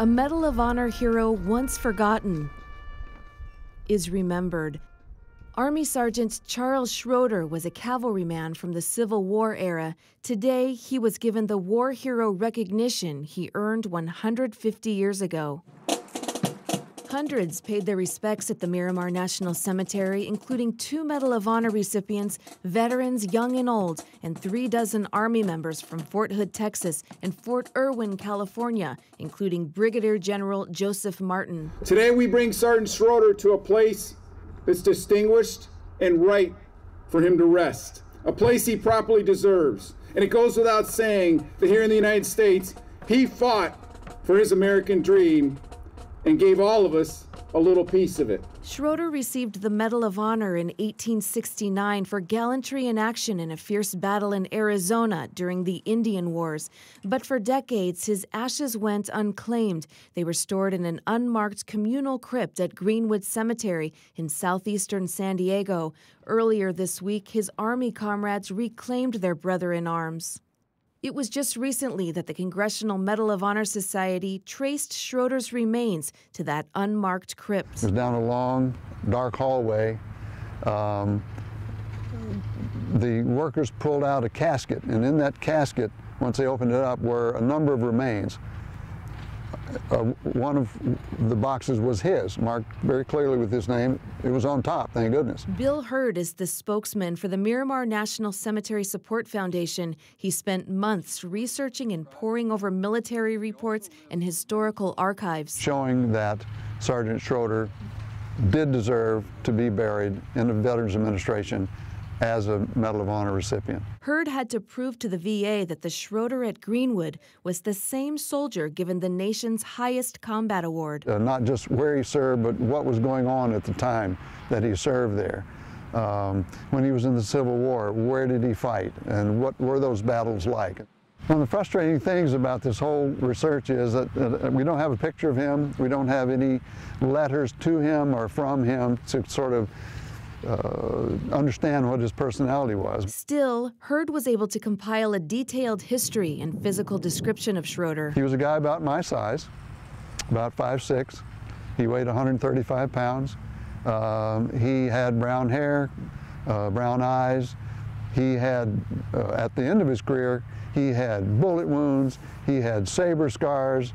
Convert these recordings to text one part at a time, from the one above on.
A Medal of Honor hero once forgotten is remembered. Army Sergeant Charles Schroeder was a cavalryman from the Civil War era. Today, he was given the war hero recognition he earned 150 years ago. Hundreds paid their respects at the Miramar National Cemetery, including 2 Medal of Honor recipients, veterans young and old, and 36 Army members from Fort Hood, Texas, and Fort Irwin, California, including Brigadier General Joseph Martin. Today we bring Sergeant Schroeder to a place that's distinguished and right for him to rest, a place he properly deserves. And it goes without saying that here in the United States, he fought for his American dream and gave all of us a little piece of it. Schroeder received the Medal of Honor in 1869 for gallantry in action in a fierce battle in Arizona during the Indian Wars. But for decades, his ashes went unclaimed. They were stored in an unmarked communal crypt at Greenwood Cemetery in southeastern San Diego. Earlier this week, his Army comrades reclaimed their brother in arms. It was just recently that the Congressional Medal of Honor Society traced Schroeder's remains to that unmarked crypt. It was down a long, dark hallway. The workers pulled out a casket, and in that casket, once they opened it up, were a number of remains. One of the boxes was his, marked very clearly with his name. It was on top, thank goodness. Bill Hurd is the spokesman for the Miramar National Cemetery Support Foundation. He spent months researching and poring over military reports and historical archives, showing that Sergeant Schroeder did deserve to be buried in the Veterans Administration as a Medal of Honor recipient. Hurd had to prove to the VA that the Schroeder at Greenwood was the same soldier given the nation's highest combat award. Not just where he served, but what was going on at the time that he served there. When he was in the Civil War, where did he fight, and what were those battles like? One of the frustrating things about this whole research is that we don't have a picture of him, we don't have any letters to him or from him to sort of understand what his personality was. Still, Hurd was able to compile a detailed history and physical description of Schroeder. He was a guy about my size, about 5'6". He weighed 135 pounds. He had brown hair, brown eyes. He had, at the end of his career, he had bullet wounds, he had saber scars.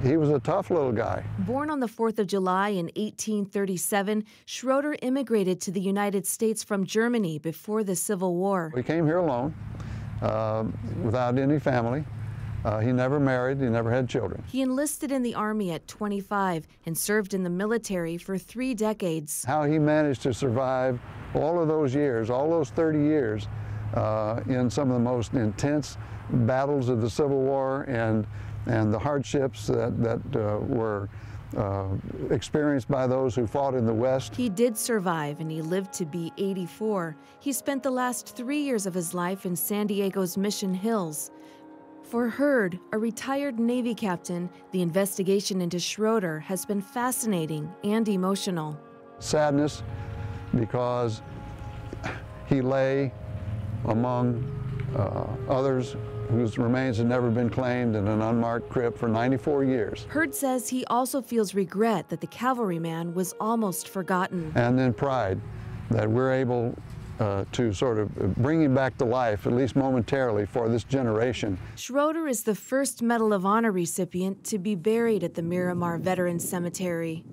He was a tough little guy. Born on the 4th of July in 1837, Schroeder immigrated to the United States from Germany before the Civil War. He came here alone, without any family. He never married, he never had children. He enlisted in the Army at 25 and served in the military for 3 decades. How he managed to survive all of those years, all those 30 years, in some of the most intense battles of the Civil War and the hardships that were experienced by those who fought in the West. He did survive, and he lived to be 84. He spent the last 3 years of his life in San Diego's Mission Hills. For Hurd, a retired Navy captain, the investigation into Schroeder has been fascinating and emotional. Sadness, because he lay among others whose remains had never been claimed in an unmarked crypt for 94 years. Hurd says he also feels regret that the cavalryman was almost forgotten. And then pride that we're able to sort of bring him back to life, at least momentarily, for this generation. Schroeder is the first Medal of Honor recipient to be buried at the Miramar Veterans Cemetery.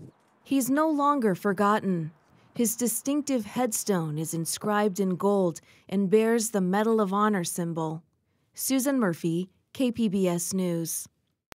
He's no longer forgotten. His distinctive headstone is inscribed in gold and bears the Medal of Honor symbol. Susan Murphy, KPBS News.